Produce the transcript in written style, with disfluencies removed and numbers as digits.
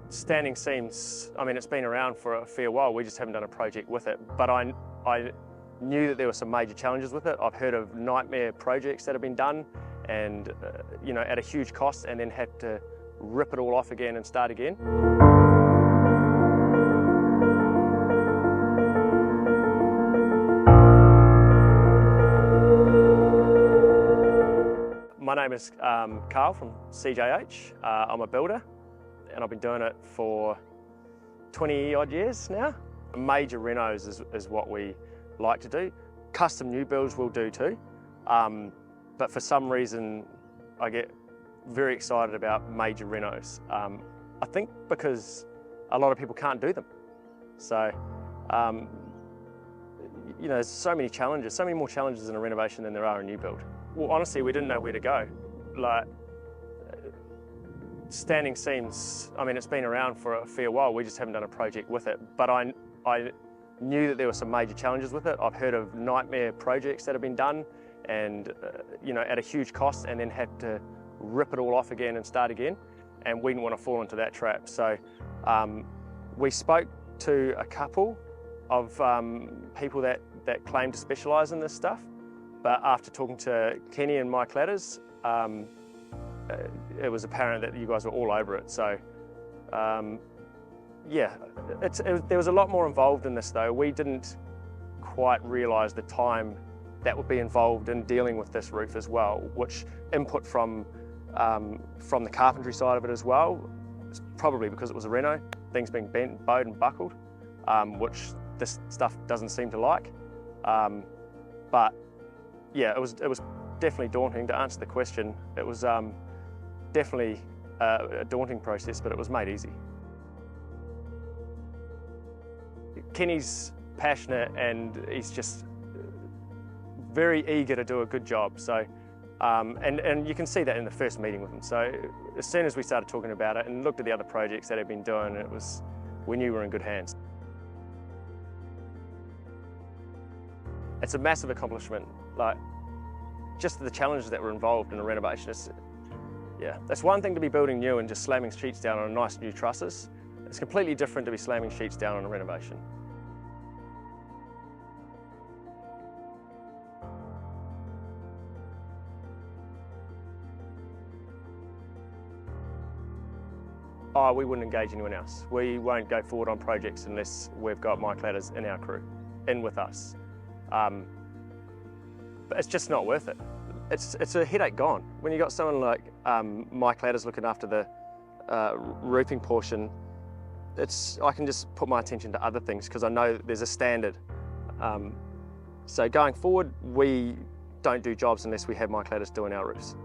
Standing seams, I mean, it's been around for a fair while, we just haven't done a project with it. But I knew that there were some major challenges with it. I've heard of nightmare projects that have been done and, you know, at a huge cost, and then had to rip it all off again and start again. My name is Carl from CJH. I'm a builder, and I've been doing it for 20 odd years now. Major renos is what we like to do. Custom new builds we'll do too, but for some reason I get very excited about major renos. I think because a lot of people can't do them. So, you know, there's so many challenges, so many more challenges in a renovation than there are in a new build. Well, honestly, we didn't know where to go. Like, standing seams, I mean, it's been around for a fair while, we just haven't done a project with it. But I knew that there were some major challenges with it. I've heard of nightmare projects that have been done and, you know, at a huge cost, and then had to rip it all off again and start again. And we didn't want to fall into that trap. So we spoke to a couple of people that claim to specialise in this stuff. But after talking to Kenny and MyCladders, it was apparent that you guys were all over it. So yeah, there was a lot more involved in this though. We didn't quite realise the time that would be involved in dealing with this roof as well, which input from the carpentry side of it as well, probably because it was a reno, things being bent, bowed and buckled, which this stuff doesn't seem to like. But yeah, it was definitely daunting. To answer the question, it was definitely a daunting process, but it was made easy. Kenny's passionate and he's just very eager to do a good job. So, and you can see that in the first meeting with him. So as soon as we started talking about it and looked at the other projects that he'd been doing, we knew we were in good hands. It's a massive accomplishment. Like, just the challenges that were involved in a renovation. Yeah, that's one thing to be building new and just slamming sheets down on nice new trusses. It's completely different to be slamming sheets down on a renovation. Oh, we wouldn't engage anyone else. We won't go forward on projects unless we've got MyCladders in our crew, in with us. But it's just not worth it. It's a headache gone. When you've got someone like MyCladders looking after the roofing portion, I can just put my attention to other things because I know there's a standard. So going forward, we don't do jobs unless we have MyCladders doing our roofs.